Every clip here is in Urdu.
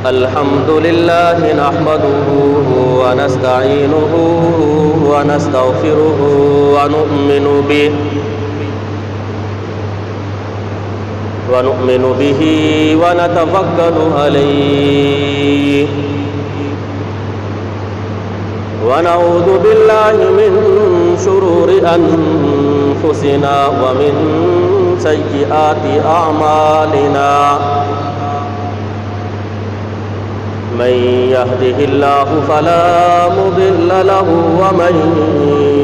الحمد لله نحمده ونستعينه ونستغفره ونؤمن به ونتوكل عليه ونعوذ بالله من شرور أنفسنا ومن سيئات أعمالنا من يهده الله فلا مضل له ومن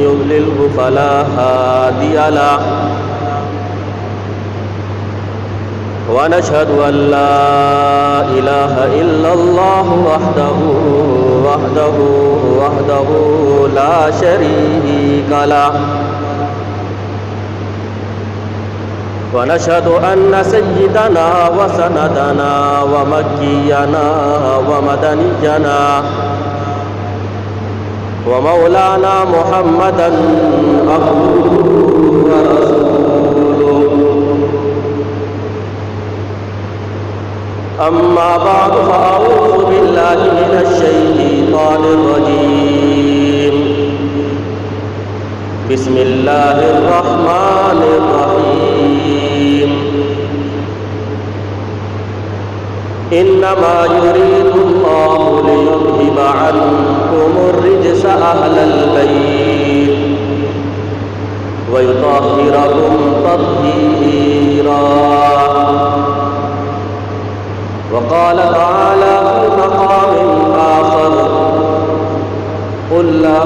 يضلله فلا هادي له ونشهد أن لا إله إلا الله وحده لا شريك له ونشهد أن سيدنا وسندنا ومكينا ومدنينا ومولانا محمدا عبده ورسوله أما بعد فأعوذ بالله من الشيطان الرجيم بسم الله الرحمن الرحيم إنما يريد الله ليذهب عنكم الرجس أهل البيت ويطهركم تطهيرا وقال تعالى في مقام آخر قل لا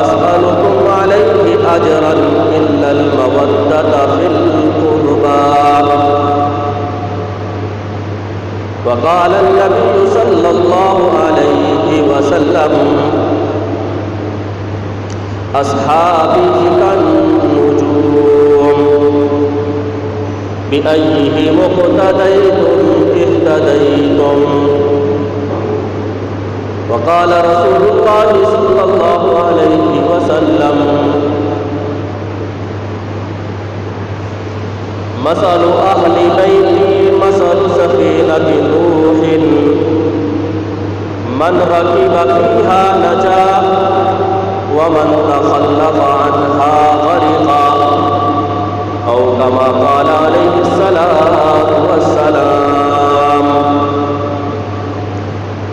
أسألكم عليه أجرا إلا المودة في القربى وقال النبي صلى الله عليه وسلم أصحابي كالنجوم بأيهم اقتديتم اهتديتم وقال رسول الله صلى الله عليه وسلم مثل أهل بيتي مثل سفينة نوح من ركب فيها نجا ومن تخلف عنها غرق أو كما قال عليه الصلاة والسلام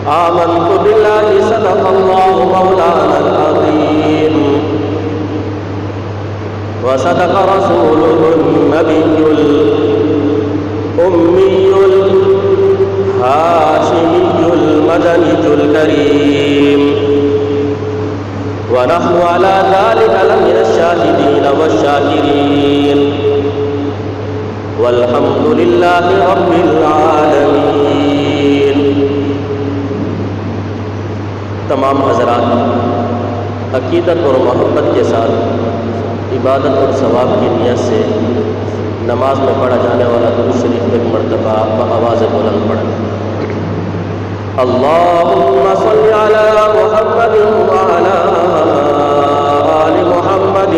آمنت بالله صدق الله مولانا العظيم وصدق رسوله النبي الأمي الهاشمي المدني الكريم ونحن على ذلك لمن الشاهدين والشاكرين والحمد لله رب العالمين. تمام حضرات عقیدت اور محبت کے ساتھ عبادت اور ثواب کی نیت سے نماز میں پڑھا جانے والا درود شریف ایک مرتبہ بآواز بلند پڑھیں. اللهم صل على محمد وعلى آل محمد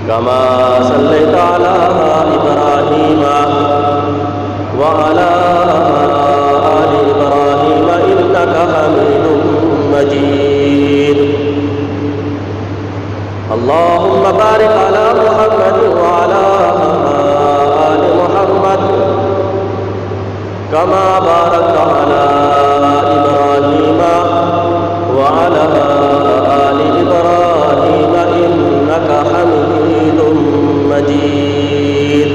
كما صليت على إبراهيم وعلى آل إبراهيم إنك حميد مجيد. اللهم بارك على محمد وعلى آل محمد كما باركت على إبراهيم وعلى آل إبراهيم إنك حميد مجيد.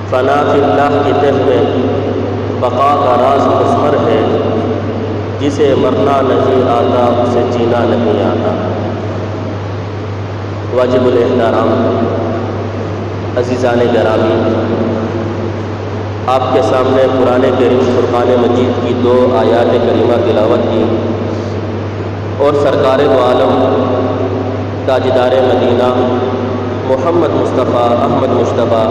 فنا فی اللہ کی تہ میں بقا کا راز مضمر ہے. جسے مرنا نہیں آتا اسے جینا نہیں آتا. واجب الاحترام عزیزان گرامی، آپ کے سامنے قرآن کریم فرقان مجید کی 2 آیات کریمہ تلاوت کی اور سرکار دو عالم تاجدار مدینہ محمد مصطفیٰ احمد مجتبیٰ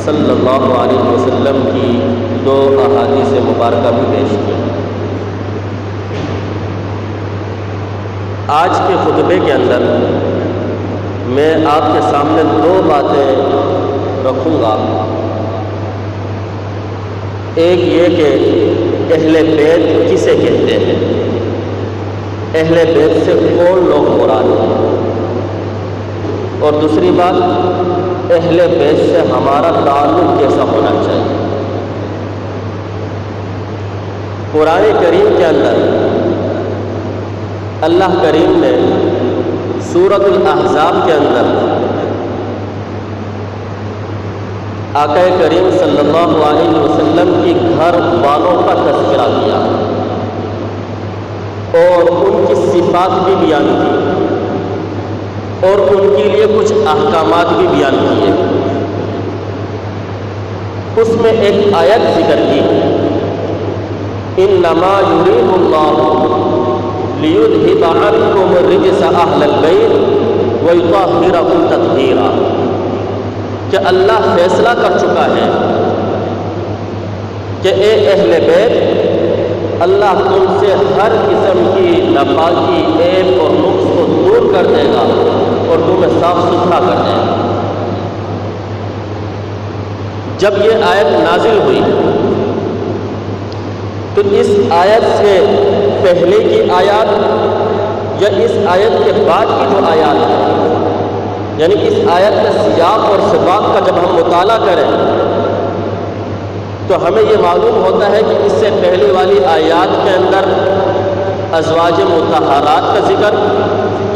صلی اللہ علیہ وسلم کی 2 احادیث مبارکہ بھی پیش کی. آج کے خطبے کے اندر میں آپ کے سامنے دو باتیں رکھوں گا۔ ایک یہ کہ اہل بیت کسے کہتے ہیں، اہل بیت سے کون لوگ مراد ہیں، اور دوسری بات اہل بیت سے ہمارا تعلق کیسا ہونا چاہیے۔ قرآن کریم کے اندر اللہ کریم نے سورۃ الاحزاب کے اندر آقا کریم صلی اللہ علیہ وسلم کی گھر والوں کا تذکرہ کیا اور ان کی صفات بھی بیان کی اور ان کے لیے کچھ احکامات بھی بیان کیے۔ اس میں ایک آیت ذکر کی، انما یرید اللہ لیذھب عنکم الرجس اہل البیت ویطہرکم تطہیرا، کہ اللہ فیصلہ کر چکا ہے کہ اے اہل بیت، اللہ تم سے ہر قسم کی ناپاکی، عیب اور نقص کو دور کر دے گا اور تمہیں صاف ستھرا کر دے گا۔ جب یہ آیت نازل ہوئی تو اس آیت سے پہلے کی آیات یا اس آیت کے بعد کی جو آیات ہیں، یعنی اس آیت کے سیاق اور سباق کا جب ہم مطالعہ کریں تو ہمیں یہ معلوم ہوتا ہے کہ اس سے پہلے والی آیات کے اندر ازواج مطہرات کا ذکر،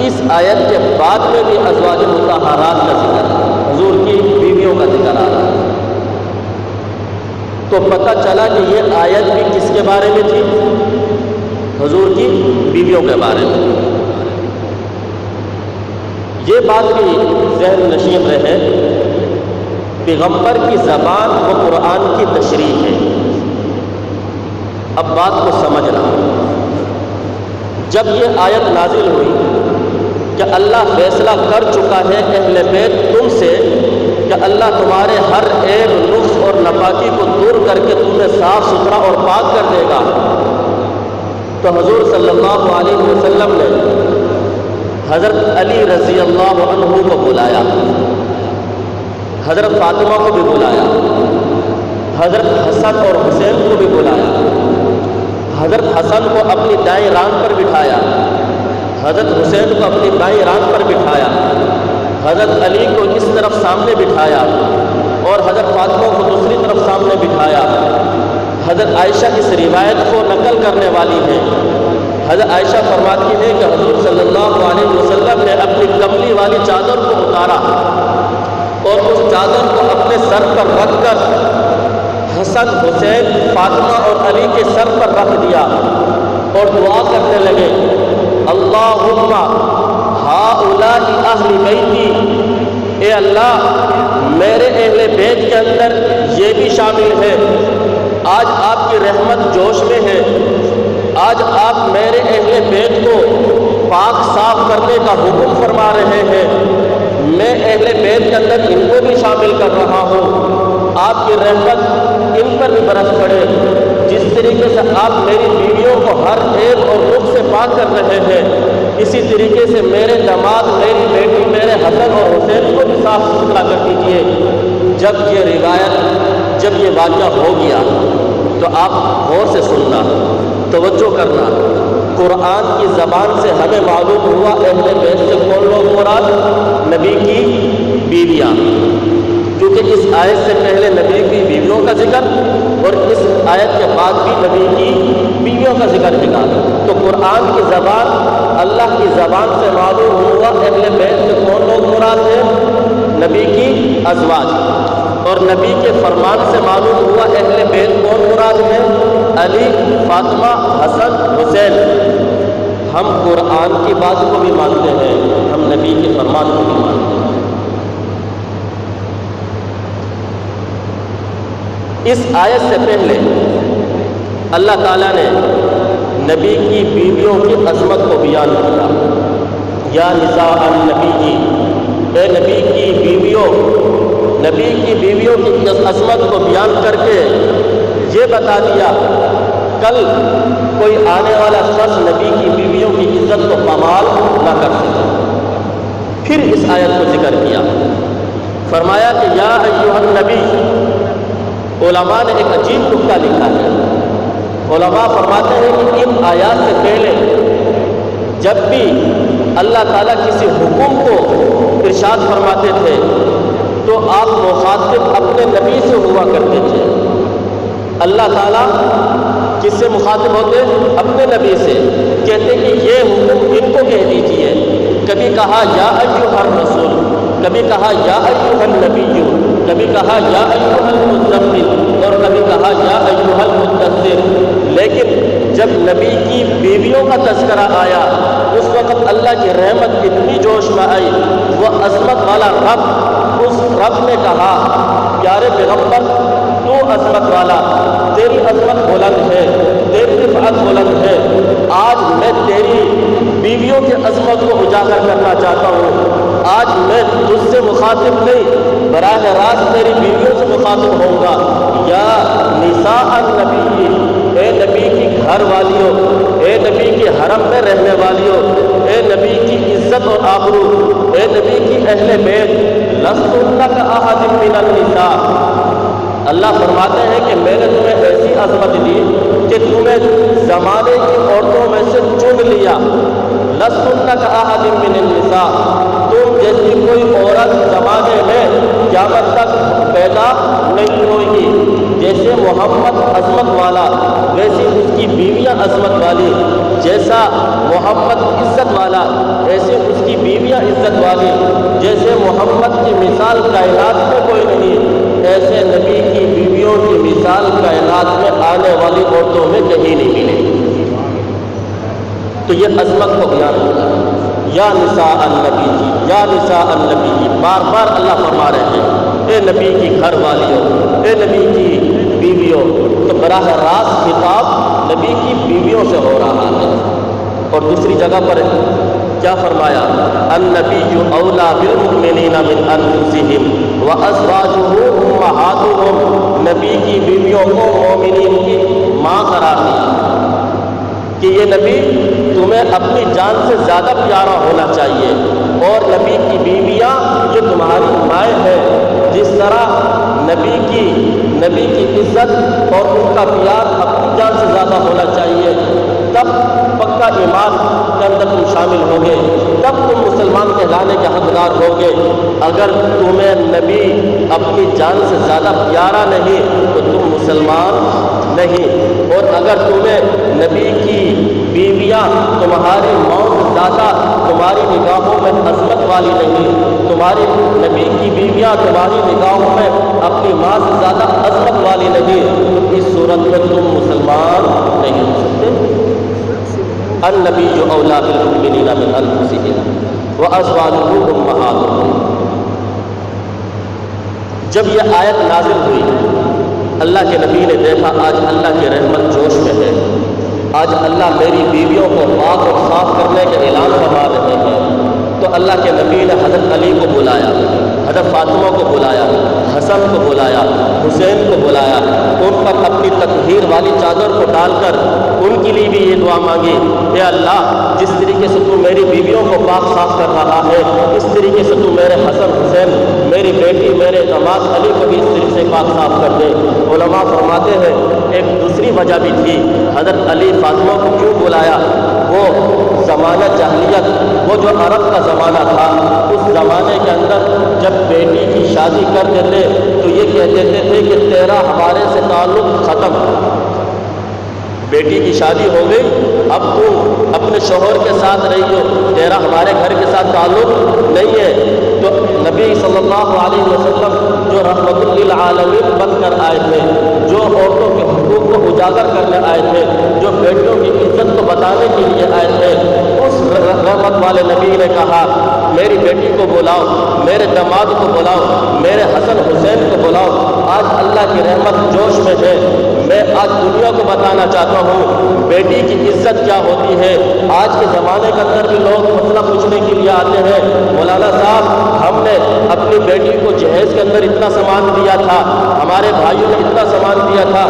اس آیت کے بعد میں بھی ازواج مطہرات کا ذکر، حضور کی بیویوں کا ذکر آ رہا ہے۔ تو پتہ چلا کہ یہ آیت بھی کس کے بارے میں تھی، حضور کی بیویوں کے بارے میں۔ یہ بات بھی ذہن نشین رہے، پیغمبر کی زبان و قرآن کی تشریح ہے۔ اب بات کو سمجھنا، جب یہ آیت نازل ہوئی کہ اللہ فیصلہ کر چکا ہے اہل بیت تم سے کہ اللہ تمہارے ہر عیب، نقص اور ناپاکی کو دور کر کے تمہیں صاف ستھرا اور پاک کر دے گا، تو حضور صلی اللہ علیہ وسلم نے حضرت علی رضی اللہ عنہ کو بلایا، حضرت فاطمہ کو بھی بلایا، حضرت حسن اور حسین کو بھی بلایا، حضرت حسن کو اپنی دائیں ران پر بٹھایا، حضرت حسین کو اپنی بائیں ران پر بٹھایا، حضرت علی کو اس طرف سامنے بٹھایا اور حضرت فاطمہ کو دوسری طرف سامنے بٹھایا۔ حضرت عائشہ اس روایت کو نقل کرنے والی ہیں۔ حضرت عائشہ فرماتی ہے کہ حضور صلی اللہ علیہ وسلم نے اپنی کملی والی چادر کو اتارا اور اس چادر کو اپنے سر پر رکھ کر حسن، حسین، فاطمہ اور علی کے سر پر رکھ دیا اور دعا کرنے لگے، اللہم ہؤلاء اہل بیتی، اے اللہ میرے اہل بیت کے اندر یہ بھی شامل ہے، آج آپ کی رحمت جوش میں ہے، آج آپ میرے اہل بیت کو پاک صاف کرنے کا حکم فرما رہے ہیں، میں اہل بیت کے اندر ان کو بھی شامل کر رہا ہوں، آپ کی رحمت ان پر بھی برس پڑے، جس طریقے سے آپ میری بیویوں کو ہر عیب اور نقص سے پاک کر رہے ہیں، اسی طریقے سے میرے داماد، میری بیٹی، میرے حسن اور حسین کو بھی صاف ستھرا کر دیجیے۔ جب یہ روایت، جب یہ واقعہ ہو گیا تو آپ غور سے سننا، توجہ کرنا، قرآن کی زبان سے ہمیں معلوم ہوا اہل بیت سے کون لوگ مراد، نبی کی بیویاں، کیونکہ اس آیت سے پہلے نبی کی بیویوں کا ذکر اور اس آیت کے بعد بھی نبی کی بیویوں کا ذکر ملا۔ تو قرآن کی زبان، اللہ کی زبان سے معلوم ہوا اہل بیت سے کون لوگ مراد ہیں، نبی کی ازواج، اور نبی کے فرمان سے معلوم ہوا اہل بیت کون مراد ہیں، علی، فاطمہ، حسن، حسین۔ ہم قرآن کی بات کو بھی مانتے ہیں، ہم نبی کے فرمان کو بھی مانتے ہیں۔ اس آیت سے پہلے اللہ تعالیٰ نے نبی کی بیویوں کی عظمت کو بیان کیا، یا نساء النبی، اے نبی کی بیویوں، نبی کی بیویوں کی عظمت کو بیان کر کے یہ بتا دیا کل کوئی آنے والا شخص نبی کی بیویوں کی عزت کو پامال نہ کر سکے۔ پھر اس آیت کو ذکر کیا، فرمایا کہ یا ایھا النبی۔ علماء نے ایک عجیب نکتہ لکھا ہے، علماء فرماتے ہیں کہ ان آیات سے پہلے جب بھی اللہ تعالیٰ کسی حکم کو ارشاد فرماتے تھے تو آپ مخاطب اپنے نبی سے ہوا کرتے تھے۔ اللہ تعالیٰ کس سے مخاطب ہوتے؟ اپنے نبی سے، کہتے کہ یہ حکم ان کو کہہ دیجیے۔ کبھی کہا یا ایھا الرسول، کبھی کہا یا ایھا النبی، کبھی کہا یا ایھا المزمل، اور کبھی کہا یا ایھا المدثر۔ لیکن جب نبی کی بیویوں کا تذکرہ آیا اس وقت اللہ کی رحمت اتنی جوش میں آئی، وہ عظمت والا رب، اس رب نے کہا پیارے پیغمبر تو عظمت والا، تیری عظمت بلند ہے، تیری رفعت بلند ہے، آج میں تیری بیویوں کی عظمت کو اجاگر کرنا چاہتا ہوں۔ آج میں تجھ سے مخاطب نہیں، براہ راست تیری بیویوں سے مخاطب ہوں گا۔ یا نساء النبی، اے نبی کی گھر والیوں، اے نبی کے حرم میں رہنے والیوں، اے نبی کی عزت اور آبرو، اے نبی کی اہل بیت، لستن کاحد من النساء۔ اللہ فرماتے ہیں کہ میں نے تمہیں ایسی عظمت دی کہ تمہیں زمانے کی عورتوں میں سے چن لیا۔ لستن کاحد من النساء، تم جیسی کوئی عورت زمانے میں قیامت تک پیدا نہیں ہوگی۔ جیسے محمد عظمت والا ویسی اس کی بیویاں عظمت والی، جیسا محمد عزت والا ایسے اس کی بیویاں عزت والی، جیسے محمد کی مثال کائنات میں کوئی نہیں ایسے نبی کی بیویوں کی مثال کائنات میں آنے والی عورتوں میں کہیں نہیں ملے۔ تو یہ عظمت کو بیان ہوگا، یا نساء النبی جی، یا نساء النبی جی، بار بار اللہ فرما رہے ہیں اے نبی کی گھر والیوں، اے نبی کی بیویوں۔ تو براہ راست خطاب نبی کی بیویوں سے ہو رہا ہے۔ اور دوسری جگہ پر کیا فرمایا؟ النبی اولیٰ بالمؤمنین من انفسہم وازواجہ امہاتہم، نبی کی بیویوں کو مومنین کی ماں قرار دیا کہ یہ نبی تمہیں اپنی جان سے زیادہ پیارا ہونا چاہیے، اور نبی کی بیویاں جو تمہاری مائیں ہیں، جس طرح نبی کی عزت اور ان کا پیار اپنی جان سے زیادہ ہونا چاہیے، تب پکا ایمان کے اندر تم شامل ہوگے، تب تم مسلمان کہلانے کے حقدار ہوگے۔ اگر تمہیں نبی اپنی جان سے زیادہ پیارا نہیں تو تم مسلمان نہیں، اور اگر تمہیں نبی کی بیویاں تمہاری ماں سے زیادہ تمہاری نگاہوں میں عظمت والی نہیں، تمہاری نبی کی بیویاں تمہاری نگاہوں میں اپنی ماں سے زیادہ عظمت والی نہیں، تو اس صورت میں تم مسلمان نہیں ہو سکتے۔ النبی اولیٰ بالمؤمنین من انفسہم وازواجہ امہاتہم۔ جب یہ آیت نازل ہوئی، اللہ کے نبی نے دیکھا آج اللہ کی رحمت جوش میں ہے، آج اللہ میری بیویوں کو پاک اور صاف کرنے کے اعلان فرما رہے ہیں۔ تو اللہ کے نبی نے حضرت علی کو بلایا، حضرت فاطمہ کو بلایا، حسن کو بلایا، حسین کو بلایا، ان پر اپنی تطہیر والی چادر کو ڈال کر ان کے لیے بھی یہ دعا مانگی، اے اللہ جس طریقے سے تو میری بیویوں کو پاک صاف کر رہا ہے، اس طریقے سے تو میرے حسن حسین، میری بیٹی، میرے داماد علی کو بھی اس طریقے سے پاک صاف کر دے۔ علماء فرماتے ہیں ایک دوسری وجہ بھی تھی، حضرت علی فاطمہ کو کیوں بلایا؟ وہ زمانہ جاہلیت، وہ جو عرب کا زمانہ تھا، اس زمانے کے اندر جب بیٹی کی شادی کر دیتے تو یہ کہہ دیتے تھے کہ تیرا ہمارے سے تعلق ختم، بیٹی کی شادی ہو گئی، اب تم اپنے شوہر کے ساتھ رہی ہو، تیرا ہمارے گھر کے ساتھ تعلق نہیں ہے۔ تو نبی صلی اللہ علیہ وسلم جو رحمت للعالمین بن کر آئے تھے، جو عورتوں کے حقوق کو اجاگر کرنے آئے تھے، جو بیٹیوں کی عزت کو بتانے کے لیے آئے تھے، اس رحمت والے نبی نے کہا میری بیٹی کو بلاؤ، میرے داماد کو بلاؤ، میرے حسن حسین کو بلاؤ، آج اللہ کی رحمت جوش میں ہے، میں آج دنیا کو بتانا چاہتا ہوں بیٹی کی عزت کیا ہوتی ہے۔ آج کے زمانے کے اندر بھی لوگ مسئلہ پوچھنے کے لیے آتے ہیں، مولانا صاحب ہم نے اپنی بیٹی کو جہیز کے اندر اتنا سامان دیا تھا، ہمارے بھائیوں نے اتنا سامان دیا تھا،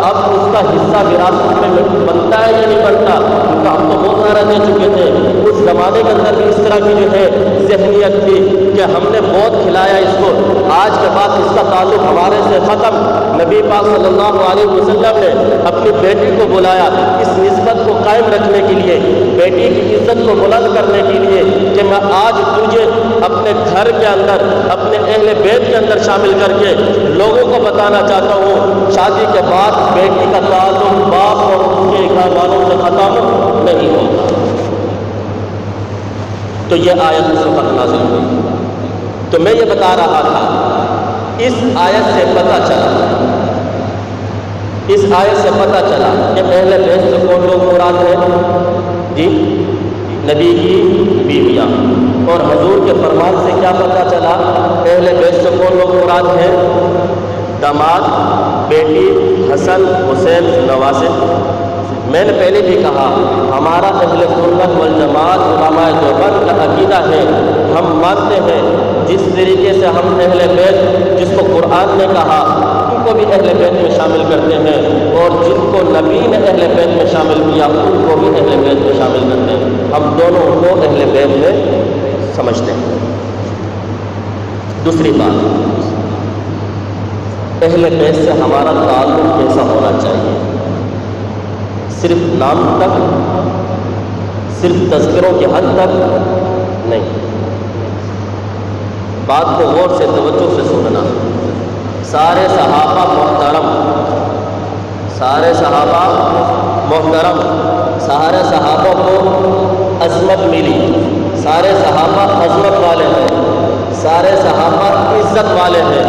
اب اس کا حصہ وراثت میں بنتا ہے یا نہیں بنتا؟ تو ہم تو بہت سارا دے چکے تھے. اس زمانے کے اندر بھی اس طرح کی جو ہے ذہنیت تھی کہ ہم نے بہت کھلایا اس کو, آج کے بعد اس کا تعلق ہمارے سے ختم. نبی پاک صلی اللہ علیہ وسلم نے اپنی بیٹی کو بلایا اس نسبت کو قائم رکھنے کے لیے, بیٹی کی عزت کو بلند کرنے کے لیے کہ میں آج تجھے اپنے گھر کے اندر, اپنے اہل بیت کے اندر شامل کر کے لوگوں کو بتانا چاہتا ہوں شادی کے بعد بیٹی کا تعلق باپ اور اس کے گھر والوں سے ختم نہیں ہوگا. تو یہ آیت اس وقت نازل ہوئی. تو میں یہ بتا رہا تھا, اس آیت سے پتہ چلا کہ اہل بیت سے کون لوگ مراد ہیں؟ جی, نبی کی بیویاں. اور حضور کے فرمان سے کیا پتہ چلا اہل بیت سے کون لوگ مراد ہیں؟ داماد, بیٹی, حسن, حسین, نواسے. میں نے پہلے بھی کہا ہمارا اہل سنت والجماعت علماء دیوبند کا عقیدہ ہے, ہم مانتے ہیں جس طریقے سے ہم اہل بیت جس کو قرآن نے کہا ان کو بھی اہل بیت میں شامل کرتے ہیں, اور جن کو نبی نے اہل بیت میں شامل کیا ان کو بھی اہل بیت میں شامل کرتے ہیں. ہم دونوں کو اہل بیت میں سمجھتے ہیں. دوسری بات, اہل بیت سے ہمارا تعلق کیسا ہونا چاہیے؟ صرف نام تک, صرف تذکروں کے حد تک نہیں. بات کو غور سے توجہ سے سننا. سارے صحابہ محترم, سارے صحابہ کو عظمت ملی, سارے صحابہ عظمت والے ہیں, سارے صحابہ عزت والے ہیں.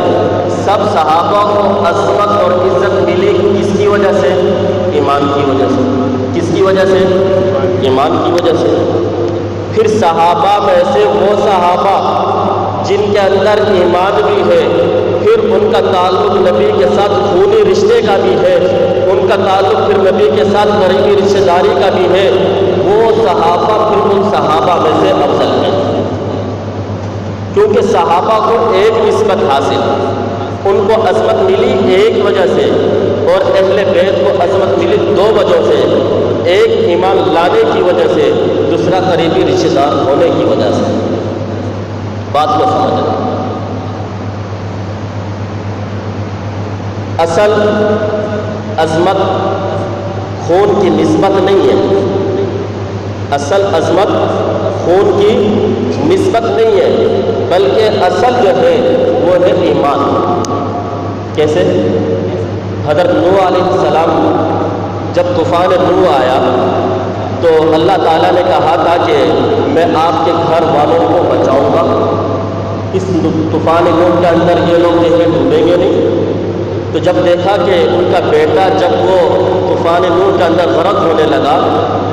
سب صحابہ کو عظمت اور عزت ملی کس کی وجہ سے؟ ایمان کی وجہ سے. کس کی وجہ سے؟ ایمان کی وجہ سے. پھر صحابہ میں سے وہ صحابہ جن کے اندر ایمان بھی ہے, پھر ان کا تعلق نبی کے ساتھ خونی رشتے کا بھی ہے, ان کا تعلق پھر نبی کے ساتھ قریبی رشتہ داری کا بھی ہے, وہ صحابہ پھر ان صحابہ میں سے افضل ہیں. کیونکہ صحابہ کو ایک نسبت حاصل, ان کو عظمت ملی ایک وجہ سے, اور اہل بیت کو عظمت ملی دو وجہوں سے. ایک ایمان لانے کی وجہ سے, دوسرا قریبی رشتہ دار ہونے کی وجہ سے. بات کو سمجھنا. اصل عظمت خون کی نسبت نہیں ہے, اصل عظمت خون کی نسبت نہیں ہے, بلکہ اصل جو ہے وہ ہے ایمان. کیسے؟ حضرت نوح علیہ السلام جب طوفان نوح آیا تو اللہ تعالیٰ نے کہا تھا کہ میں آپ کے گھر والوں کو بچاؤں گا, اس طوفان نوح کے اندر یہ لوگ جو ہے ڈوبیں گے نہیں. تو جب دیکھا کہ ان کا بیٹا جب وہ طوفان نوح کے اندر غرق ہونے لگا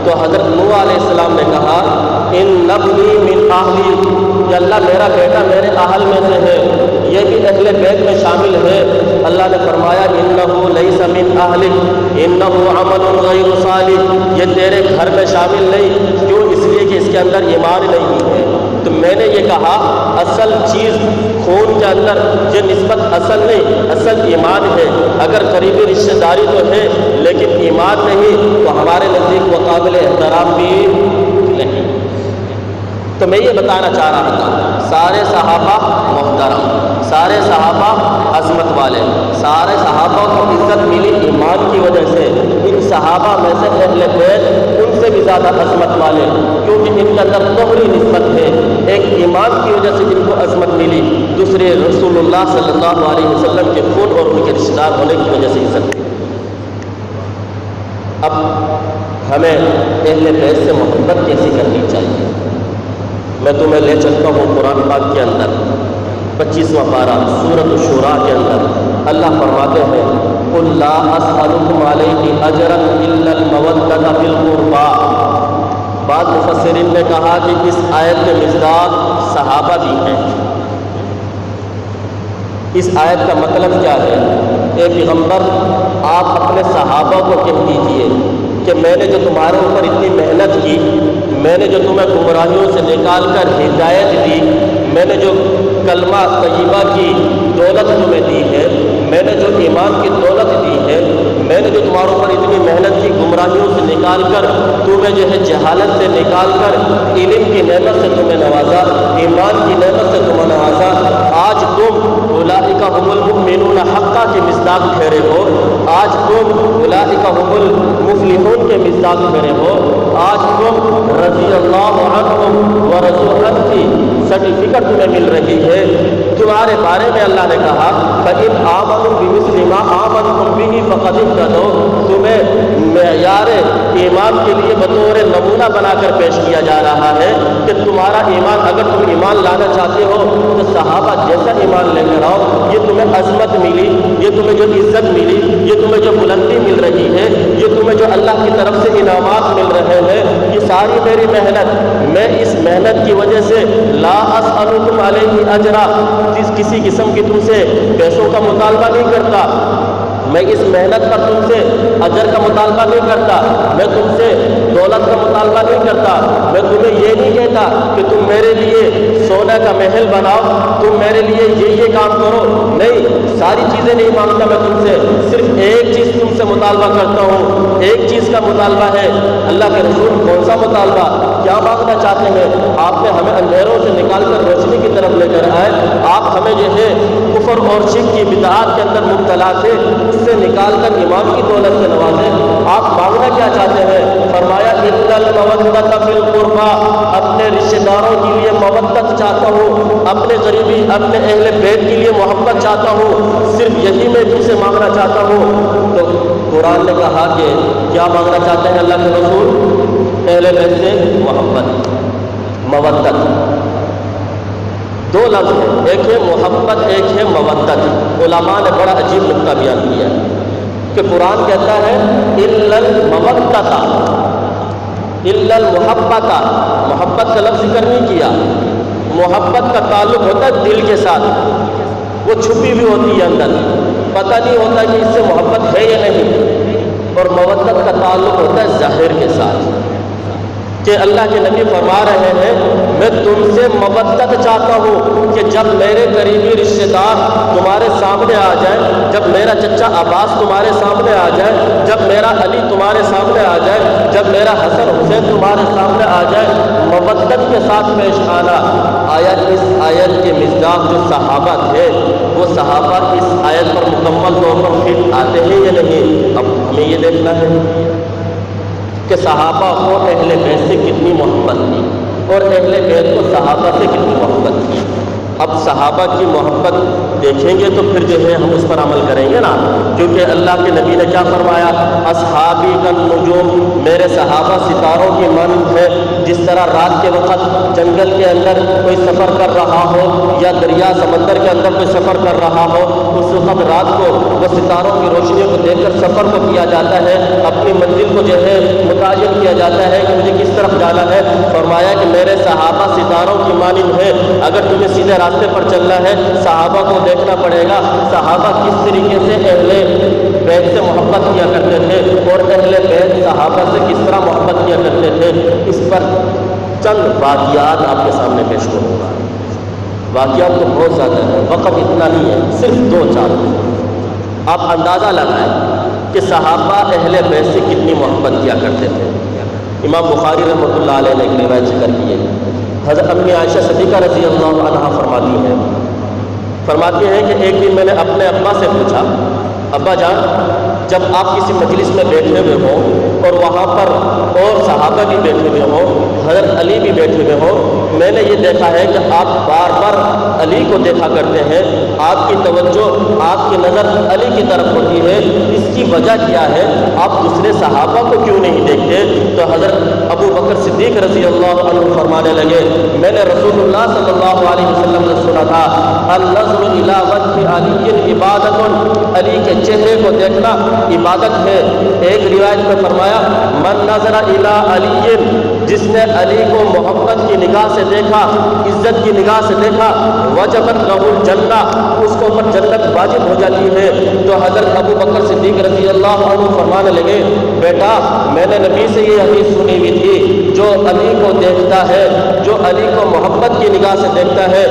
تو حضرت نوح علیہ السلام نے کہا ان نبنی من اہلی, کہ اللہ میرا بیٹا میرے اہل میں سے ہے, یہ بھی اہل بیت میں شامل ہے. اللہ نے فرمایا انہ لیس من اہلک انہ عمل غیر صالح, یہ تیرے گھر میں شامل نہیں. کیوں؟ اس لیے کہ اس کے اندر ایمان نہیں ہے. تو میں نے یہ کہا اصل چیز خون کے اندر یہ نسبت اصل نہیں, اصل ایمان ہے. اگر قریبی رشتہ داری تو ہے لیکن ایمان نہیں تو ہمارے نزدیک وہ قابل احترام بھی نہیں. تو میں یہ بتانا چاہ رہا تھا سارے صحابہ محترم, سارے صحابہ عظمت والے, سارے صحابہ کو عزت ملی ایمان کی وجہ سے. ان صحابہ میں سے اہل بیت ان سے بھی زیادہ عظمت والے, کیونکہ ان کے اندر دوہری نسبت ہے. ایک ایمان کی وجہ سے جن کو عظمت ملی, دوسرے رسول اللہ صلی اللہ علیہ وسلم کے خون اور ان کے رشتہ دار ہونے کی وجہ سے عزت ملی. اب ہمیں اہل بیت سے محبت کیسی کرنی چاہیے؟ میں تمہیں لے چلتا ہوں قرآن پاک کے اندر 25واں پارہ سورۃ الشورى کے اندر. اللہ فرماتے ہیں قل لا اسألكم علیہ اجرا الا المودۃ فی القربى. بعض مفسرین نے کہا کہ اس آیت کے مصداق صحابہ بھی ہیں. اس آیت کا مطلب کیا ہے؟ اے پیغمبر آپ اپنے صحابہ کو کہہ دیجیے کہ میں نے جو تمہارے اوپر اتنی محنت کی, میں نے جو تمہیں گمراہیوں سے نکال کر ہدایت دی, میں نے جو کلمہ طیبہ کی دولت تمہیں دی ہے, میں نے جو ایمان کی دولت دی ہے, میں نے جو تمہارے اوپر اتنی محنت کی، گمراہیوں سے نکال کر تمہیں جو ہے جہالت سے نکال کر علم کی نعمت سے تمہیں نوازا، ایمان کی نعمت سے تمہیں نوازا، آج تم اولئک هم المؤمنون حقا کے مصداق ٹھہرے ہو، آج تم اولئک هم المفلحون کے مصداق ٹھہرے ہو، آج تم رضی اللہ عنہم ورضوا عنہ کی سرٹیفکیٹ تمہیں مل رہی ہے۔ تمہارے بارے میں اللہ نے کہا فَإِنْ آمَنُوا بِمِثْلِ مَا آمَنْتُمْ بِهِ فَقَدِ اهْتَدَوْا، تمہیں معیار ایمان کے لیے بطور نمونہ بنا کر پیش کیا جا رہا ہے کہ تمہارا ایمان، اگر تم ایمان لانا چاہتے ہو تو صحابہ جیسا ایمان لے کر آؤ، یہ تمہیں عظمت ملی، یہ تمہیں جو عزت ملی، یہ تمہیں جو بلندی مل رہی ہے، یہ تمہیں جو اللہ کی طرف سے انعامات مل رہے ہیں، یہ ساری میری محنت، میں اس محنت کی وجہ سے لا اسألکم علیہ اجرا، کسی قسم کی تم سے پیسوں کا مطالبہ نہیں کرتا، میں اس محنت پر تم سے اجر کا مطالبہ نہیں کرتا، میں تم سے دولت کا مطالبہ نہیں کرتا، میں تمہیں یہ نہیں کہتا کہ تم میرے لیے سونے کا محل بناؤ، تم میرے لیے یہ کام کرو، نہیں، ساری چیزیں نہیں مانگتا میں تم سے، صرف ایک چیز تم سے مطالبہ کرتا ہوں، ایک چیز کا مطالبہ ہے۔ اللہ کے رسول کون سا مطالبہ، کیا مانگنا چاہتے ہیں؟ آپ نے ہمیں اندھیروں سے نکال کر روشنی کی طرف لے کر آئے، آپ ہمیں جو ہے کفر اور شرک کی بدعات کے اندر مبتلا تھے، اس سے نکال کر ایمان کی دولت سے نوازے، آپ مانگنا کیا چاہتے ہیں؟ فرمایا اِنَّ الْمَوَدَّةَ فِي الْقُرْبَى، اپنے رشتہ داروں کے لیے مودت چاہتا ہوں، اپنے قریبی، اپنے اہل بیت کے لیے محبت چاہتا ہوں، صرف یہی میں تم سے مانگنا چاہتا ہوں۔ تو قرآن نے کہا کہ کیا مانگنا چاہتے ہیں اللہ کے رسول؟ اہل بیت سے محبت، مودت، دو لفظ ہیں، ایک ہے محبت، ایک ہے مودت۔ علماء نے بڑا عجیب نقطہ بیان کیا ہے کہ قرآن کہتا ہے اِلَّا الْمَوَدَّةَ اِلَّا الْمُحَبَّةَ، محبت کا لفظ ذکر نہیں کیا، محبت کا تعلق ہوتا ہے دل کے ساتھ، وہ چھپی بھی ہوتی ہے اندر، پتہ نہیں ہوتا کہ اس سے محبت ہے یا نہیں، اور مودت کا تعلق ہوتا ہے ظاہر کے ساتھ، کہ اللہ کے نبی فرما رہے ہیں میں تم سے مودت چاہتا ہوں کہ جب میرے قریبی رشتہ دار تمہارے سامنے آ جائے، جب میرا چچا عباس تمہارے سامنے آ جائے، جب میرا علی تمہارے سامنے آ جائے، جب میرا حسن حسین تمہارے سامنے آ جائے، مودت کے ساتھ پیش آنا۔ اس آیت کے مصداق جو صحابہ تھے، وہ صحابہ اس آیت پر مکمل طور پر فٹ آتے ہیں یا نہیں؟ اب ہمیں یہ دیکھنا ہے کہ صحابہ کو اہل بیت سے کتنی محبت تھی اور اہل بیت کو صحابہ سے کتنی محبت تھی۔ اب صحابہ کی محبت دیکھیں گے تو پھر جو ہے ہم اس پر عمل کریں گے نا، کیونکہ اللہ کے نبی نے کیا فرمایا؟ اصحابی کالنجوم، میرے صحابہ ستاروں کی مانند ہے، جس طرح رات کے وقت جنگل کے اندر کوئی سفر کر رہا ہو یا دریا سمندر کے اندر کوئی سفر کر رہا ہو، اس وقت رات کو وہ ستاروں کی روشنیوں کو دیکھ کر سفر کو کیا جاتا ہے، اپنی منزل کو جو ہے متعین کیا جاتا ہے کہ مجھے کس طرف جانا ہے۔ فرمایا کہ میرے صحابہ ستاروں کی مانند ہے، اگر تمہیں سیدھے راستے پر چلنا ہے صحابہ کو دیکھنا پڑے گا، صحابہ کس طریقے سے اہل بیت سے محبت کیا کرتے تھے اور اہل بیت صحابہ سے کس طرح محبت کیا کرتے تھے۔ اس پر چند واقعات آپ کے سامنے پیش کروں گا، واقعات تو بہت زیادہ ہیں، وقت اتنا ہی ہے، صرف 2-4۔ آپ اندازہ لگائیں کہ صحابہ اہل بیت سے کتنی محبت کیا کرتے تھے۔ امام بخاری رحمۃ اللہ علیہ نے ایک روایت ذکر کی ہے، حضرت امی عائشہ صدیقہ رضی اللہ عنہا فرماتی ہیں کہ ایک دن میں نے اپنے ابا سے پوچھا، ابا جان جب آپ کسی مجلس میں بیٹھے ہوئے ہوں اور وہاں پر اور صحابہ بھی بیٹھے ہوئے ہوں، حضرت علی بھی بیٹھے ہوئے ہوں، میں نے یہ دیکھا ہے کہ آپ بار بار علی کو دیکھا کرتے ہیں، آپ کی توجہ، آپ کی نظر علی کی طرف ہوتی ہے، اس کی وجہ کیا ہے؟ آپ دوسرے صحابہ کو کیوں نہیں دیکھتے؟ تو حضرت ابو بکر صدیق رضی اللہ عنہ فرمانے لگے میں نے رسول اللہ صلی اللہ علیہ وسلم نے سنا تھا النظر الی وجہ علی عبادت، علی کے چہرے کو دیکھنا عبادت ہے۔ ایک روایت میں فرمایا من نظر الی علی، جس نے علی کو محبت کی نگاہ سے دیکھا، عزت کی نگاہ سے دیکھا، وجبت لہ الجنہ، اس کو اوپر جنت واجب ہو جاتی ہے۔ تو حضرت ابو بکر صدیق رضی اللہ عنہ فرمانے لگے بیٹا میں نے نبی سے یہ حدیث سنی ہوئی تھی جو علی کو دیکھتا ہے، جو علی کو محبت کی نگاہ سے دیکھتا ہے،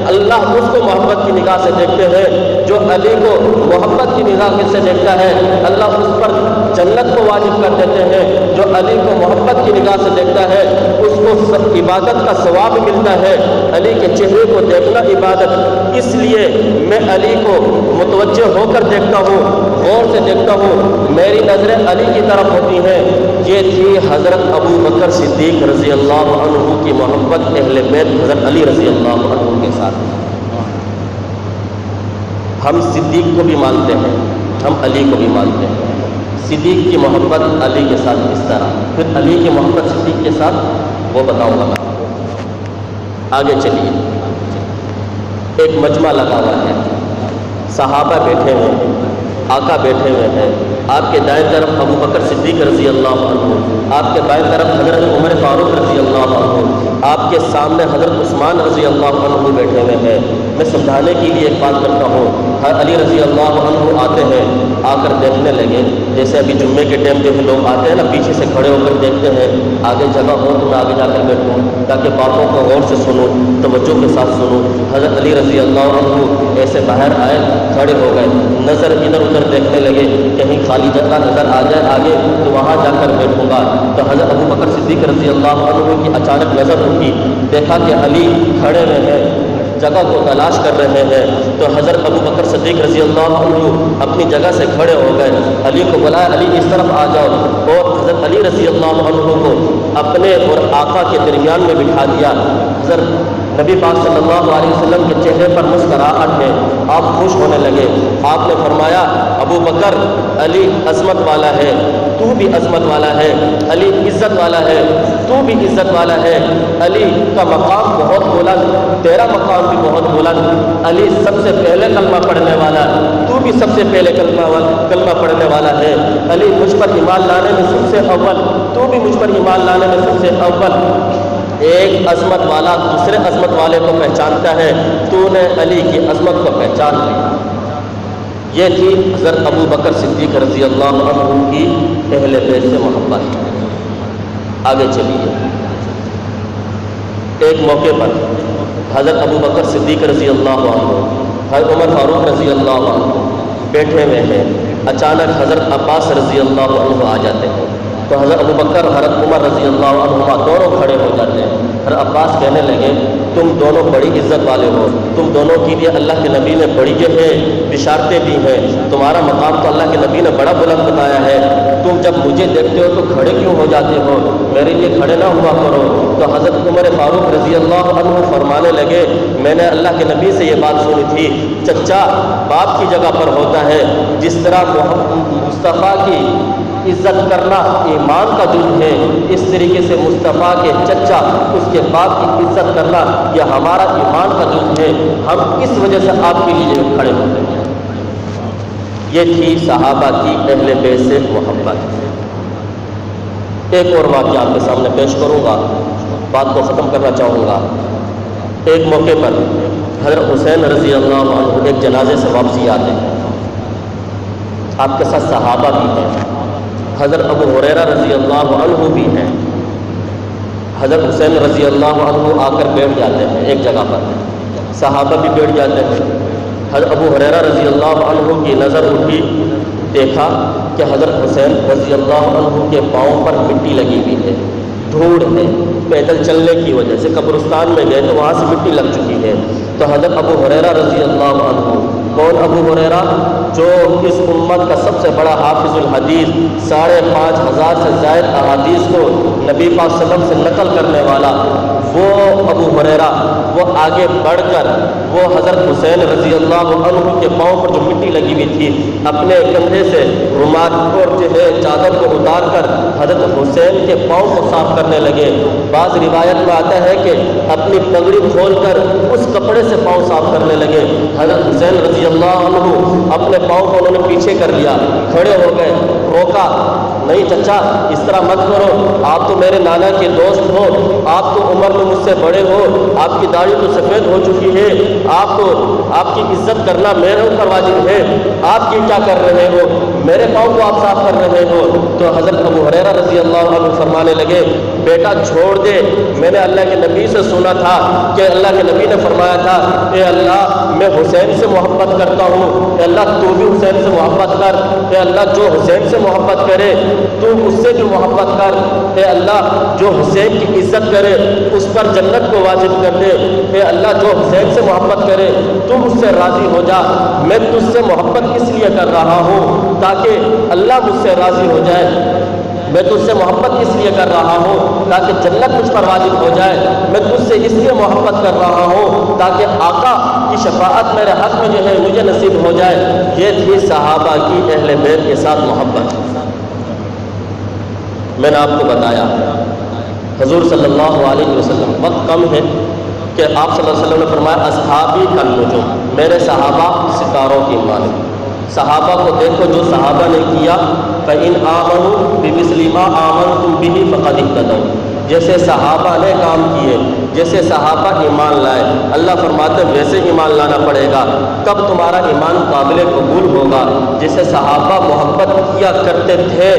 اللہ اس کو محبت کی نگاہ سے دیکھتے ہیں۔ جو علی کو محبت کی نگاہ سے دیکھتا ہے، اللہ اس پر جنت کو واجب کر دیتے ہیں۔ جو علی کو محبت کی نگاہ سے دیکھتا ہے، اس کو عبادت کا ثواب ملتا ہے۔ علی کے چہرے کو دیکھنا عبادت، اس لیے میں علی کو متوجہ ہو کر دیکھتا ہوں، غور سے دیکھتا ہوں، میری نظریں علی کی طرف ہوتی ہیں۔ یہ تھی حضرت ابو بکر صدیق رضی اللہ عنہ کی محبت اہل بیت حضرت علی رضی اللہ عنہ کے ساتھ۔ ہم صدیق کو بھی مانتے ہیں، ہم علی کو بھی مانتے ہیں۔ صدیق کی محبت علی کے ساتھ اس طرح، پھر علی کی محبت صدیق کے ساتھ وہ بتاؤں گا میں۔ آگے چلیے، ایک مجمع لگا ہوا ہے، صحابہ بیٹھے ہوئے ہیں، آقا بیٹھے ہوئے ہیں، آپ کے دائیں طرف ابو بکر صدیق رضی اللہ عنہ، آپ کے بائیں طرف حضرت عمر فاروق رضی اللہ عنہ، آپ کے سامنے حضرت عثمان رضی اللہ عنہ بیٹھے ہوئے ہیں۔ میں سمجھانے کے لیے ایک بات کرتا ہوں، علی رضی اللہ عنہ آتے ہیں، آ کر دیکھنے لگے، جیسے ابھی جمعے کے ٹائم پہ لوگ آتے ہیں نا، پیچھے سے کھڑے ہو کر دیکھتے ہیں، آگے جگہ ہو تو میں آگے جا کر بیٹھوں تاکہ باتوں کو غور سے سنوں، توجہ کے ساتھ سنوں۔ حضرت علی رضی اللہ عنہ ایسے باہر آئے، کھڑے ہو گئے، نظر ادھر ادھر دیکھنے لگے، کہیں خالی جگہ نظر آ جائے آگے تو وہاں جا کر بیٹھوں گا۔ تو حضرت ابو بکر صدیق رضی اللہ عنہ کی اچانک نظر اٹھی، دیکھا کہ علی کھڑے ہوئے ہیں، جگہ کو تلاش کر رہے ہیں۔ تو حضرت ابو بکر صدیق رضی اللہ عنہ اپنی جگہ سے کھڑے ہو گئے، علی کو بلایا، علی اس طرف آ جاؤ، اور حضرت علی رضی اللہ عنہ کو اپنے اور آقا کے درمیان میں بٹھا دیا۔ حضرت نبی پاک صلی اللہ علیہ وسلم کے چہرے پر مسکراہٹ ہے، آپ خوش ہونے لگے۔ آپ نے فرمایا، ابو بکر، علی عظمت والا ہے، تو بھی عظمت والا ہے، علی عزت والا ہے، تو بھی عزت والا ہے، علی کا مقام بہت بلند، تیرا مقام بھی بہت بلند، علی سب سے پہلے کلمہ پڑھنے والا، تو بھی سب سے پہلے کلمہ پڑھنے والا ہے، علی مجھ پر ایمان لانے میں سب سے اول، تو بھی مجھ پر ایمان لانے میں سب سے اول۔ ایک عظمت والا دوسرے عظمت والے کو پہچانتا ہے، تو نے علی کی عظمت کو پہچان لی۔ یہ تھی حضرت ابو بکر صدیق رضی اللہ عنہ کی اہل بیت سے محبت۔ آگے چلیے، ایک موقع پر حضرت ابو بکر صدیق رضی اللہ عنہ، حضرت عمر فاروق رضی اللہ عنہ بیٹھے ہوئے ہیں، اچانک حضرت عباس رضی اللہ عنہ آ جاتے ہیں۔ تو حضرت ابو بکر حضرت عمر رضی اللہ عنہ دونوں کھڑے ہو جاتے ہیں۔ حضرت عباس کہنے لگے، تم دونوں بڑی عزت والے ہو، تم دونوں کے لیے اللہ کے نبی نے بڑی جو ہے بشارتیں دی ہیں، تمہارا مقام تو اللہ کے نبی نے بڑا بلند بتایا ہے، تم جب مجھے دیکھتے ہو تو کھڑے کیوں ہو جاتے ہو، میرے لیے کھڑے نہ ہوا کرو۔ تو حضرت عمر فاروق رضی اللہ عنہ فرمانے لگے، میں نے اللہ کے نبی سے یہ بات سنی تھی، چچا باپ کی جگہ پر ہوتا ہے، جس طرح مصطفیٰ کی عزت کرنا ایمان کا جز ہے، اس طریقے سے مصطفیٰ کے چچا اس کے باپ کی عزت کرنا یہ ہمارا ایمان کا جز ہے، ہم اس وجہ سے آپ کے لیے کھڑے ہوتے ہیں۔ یہ تھی صحابہ کی اہل بیت سے محبت۔ ایک اور واقعہ آپ کے سامنے پیش کروں گا، بات کو ختم کرنا چاہوں گا۔ ایک موقع پر حضرت حسین رضی اللہ عنہ ایک جنازے سے واپسی آتے ہیں، آپ کے ساتھ صحابہ بھی ہیں، حضرت ابو ہریرہ رضی اللہ عنہ بھی ہیں۔ حضرت حسین رضی اللہ عنہ آ کر بیٹھ جاتے ہیں ایک جگہ پر، صحابہ بھی بیٹھ جاتے ہیں۔ حضرت ابو ہریرہ رضی اللہ عنہ کی نظر اٹھی، دیکھا کہ حضرت حسین رضی اللہ عنہ کے پاؤں پر مٹی لگی ہوئی ہے، دھوڑ ہے، پیدل چلنے کی وجہ سے قبرستان میں گئے تو وہاں سے مٹی لگ چکی ہے۔ تو حضرت ابو ہریرہ رضی اللہ عنہ، کون ابو ہریرہ؟ جو اس امت کا سب سے بڑا حافظ الحدیث، 5,500 سے زائد احادیث کو نبی پاک صلی اللہ علیہ وسلم سے نقل کرنے والا، وہ ابو ہریرہ، وہ آگے بڑھ کر وہ حضرت حسین رضی اللہ عنہ کے پاؤں پر جو مٹی لگی ہوئی تھی اپنے کندھے سے رومال اور جو ہے چادر کو اتار کر حضرت حسین کے پاؤں کو صاف کرنے لگے۔ بعض روایت میں آتا ہے کہ اپنی پگڑی کھول کر اس کپڑے سے پاؤں صاف کرنے لگے۔ حضرت حسین رضی اللہ عنہ اپنے پاؤں کو انہوں نے پیچھے کر لیا، کھڑے ہو گئے، روکا، نہیں چچا اس طرح مت کرو، آپ تو میرے نانا کے دوست ہو، آپ تو عمر میں مجھ سے بڑے ہو، آپ کی داڑھی تو سفید ہو چکی ہے، آپ کی عزت کرنا میرے اوپر واجب ہے، آپ یہ کیا کر رہے ہو، میرے پاؤں کو آپ صاف کر رہے ہو؟ تو حضرت ابو ہریرہ رضی اللہ عنہ فرمانے لگے بیٹا چھوڑ دے، میں نے اللہ کے نبی سے سنا تھا کہ اللہ کے نبی نے فرمایا تھا اے اللہ میں حسین سے محبت کرتا ہوں، اے اللہ تو بھی حسین سے محبت کر، اے اللہ جو حسین سے محبت کرے تو اس سے بھی محبت کر، اے اللہ جو حسین کی عزت کرے اس پر جنت کو واجب کر دے، اے اللہ جو حسین سے محبت کرے تم اس سے راضی ہو جا۔ میں تجھ سے محبت اس لیے کر رہا ہوں تاکہ اللہ مجھ سے راضی ہو جائے، میں تجھ سے محبت اس لیے کر رہا ہوں تاکہ جنت مجھ پر واجب ہو جائے، میں تجھ سے اس لیے محبت کر رہا ہوں تاکہ آقا کی شفاعت میرے حق میں جو ہے مجھے نصیب ہو جائے۔ یہ تھی صحابہ کی اہل بیت کے ساتھ محبت۔ میں نے آپ کو بتایا حضور صلی اللہ علیہ وسلم، وقت کم ہے کہ آپ صلی اللہ علیہ وسلم نے فرمایا اصحابی کالنجوم، میرے صحابہ ستاروں کی مانند۔ صحابہ کو دیکھو جو صحابہ نے کیا، فَإِنْ آمَنُوا بِمِثْلِ مَا آمَنْتُمْ بِهِ فَقَدِ اهْتَدَوْا، جیسے صحابہ نے کام کیے، جیسے صحابہ ایمان لائے، اللہ فرماتے ہیں ویسے ایمان لانا پڑے گا، تب تمہارا ایمان قابل قبول ہوگا۔ جیسے صحابہ محبت کیا کرتے تھے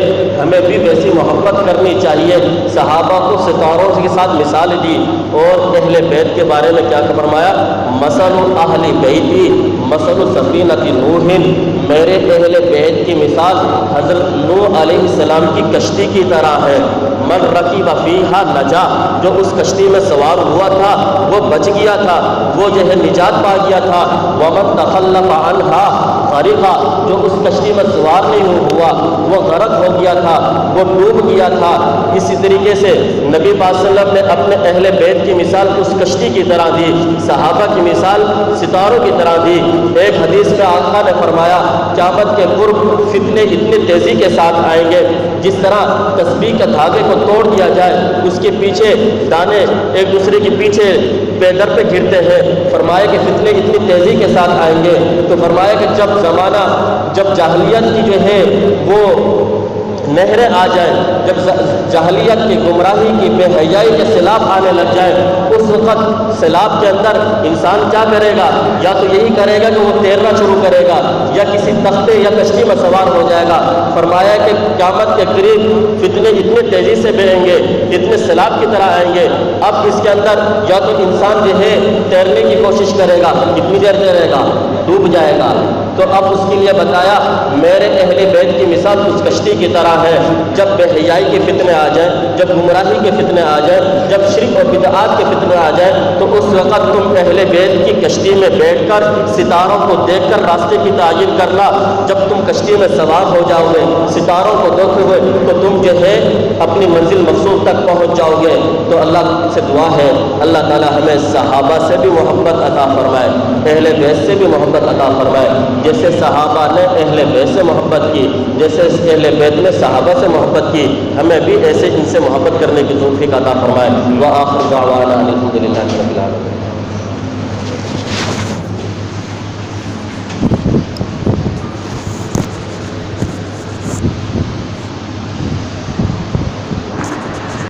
ہمیں بھی ویسی محبت کرنی چاہیے۔ صحابہ کو ستاروں کے ساتھ مثال دی، اور اہل بیت کے بارے میں کیا فرمایا؟ مثل اہل بیتی مثل سفینۃ نوح، میرے اہل بیت کی مثال حضرت نوح علیہ السلام کی کشتی کی طرح ہے۔ من رکب فیہا نجا، جو اس کشتی میں سوار ہوا تھا وہ بچ گیا تھا، وہ جو ہے نجات پا گیا تھا۔ ومن تخلف عنہا غرقا، جو اس کشتی میں سوار نہیں ہوا وہ غرق ہو گیا تھا، وہ ڈوب گیا تھا۔ اسی طریقے سے نبی پاک صلی اللہ علیہ وسلم نے اپنے اہل بیت کی مثال اس کشتی کی طرح دی، صحابہ کی مثال ستاروں کی طرح دی۔ ایک حدیث میں آقا نے فرمایا قیامت کے قرب فتنے اتنی تیزی کے ساتھ آئیں گے جس طرح تسبیح کے دھاگے کو توڑ دیا جائے، اس کے پیچھے دانے ایک دوسرے کے پیچھے پیدر پہ گرتے ہیں۔ فرمایا کہ فتنے اتنی تیزی کے ساتھ آئیں گے، تو فرمایا کہ جب جاہلیت کی جو ہے وہ نہریں آ جائیں، جب جاہلیت کی گمراہی کی بے حیائی کے سیلاب آنے لگ جائیں، اس وقت سیلاب کے اندر انسان کیا کرے گا؟ یا تو یہی کرے گا کہ وہ تیرنا شروع کرے گا، یا کسی تختے یا کشتی میں سوار ہو جائے گا۔ فرمایا کہ قیامت کے قریب فتنے اتنے تیزی سے بہیں گے، اتنے سیلاب کی طرح آئیں گے، اب اس کے اندر یا تو انسان جو ہے تیرنے کی کوشش کرے گا، کتنی دیر تیرے گا؟ ڈوب جائے گا۔ تو اب اس کے لیے بتایا میرے اہل بیت کی مثال اس کشتی کی طرح ہے، جب بے حیائی کے فتنے آ جائیں، جب گمراہی کے فتنے آ جائیں، جب شرک اور بدعات کے فتنے آ جائیں، تو اس وقت تم اہل بیت کی کشتی میں بیٹھ کر ستاروں کو دیکھ کر راستے کی تعین کرنا۔ جب تم کشتی میں سوار ہو جاؤ گے ستاروں کو دیکھتے ہوئے تو تم جو ہے اپنی منزل مقصود تک پہنچ جاؤ گے۔ تو اللہ سے دعا ہے اللہ تعالی ہمیں صحابہ سے بھی محبت عطا فرمائے، اہل بیت سے بھی محبت عطا فرمائے، جیسے صحابہ نے اہل بیت سے محبت کی، جیسے اہل بیت نے صحابہ سے محبت کی، ہمیں بھی ایسے ان سے محبت کرنے کی توفیق عطا فرمائے۔ وآخر دعوانا الحمدللہ رب العالمین۔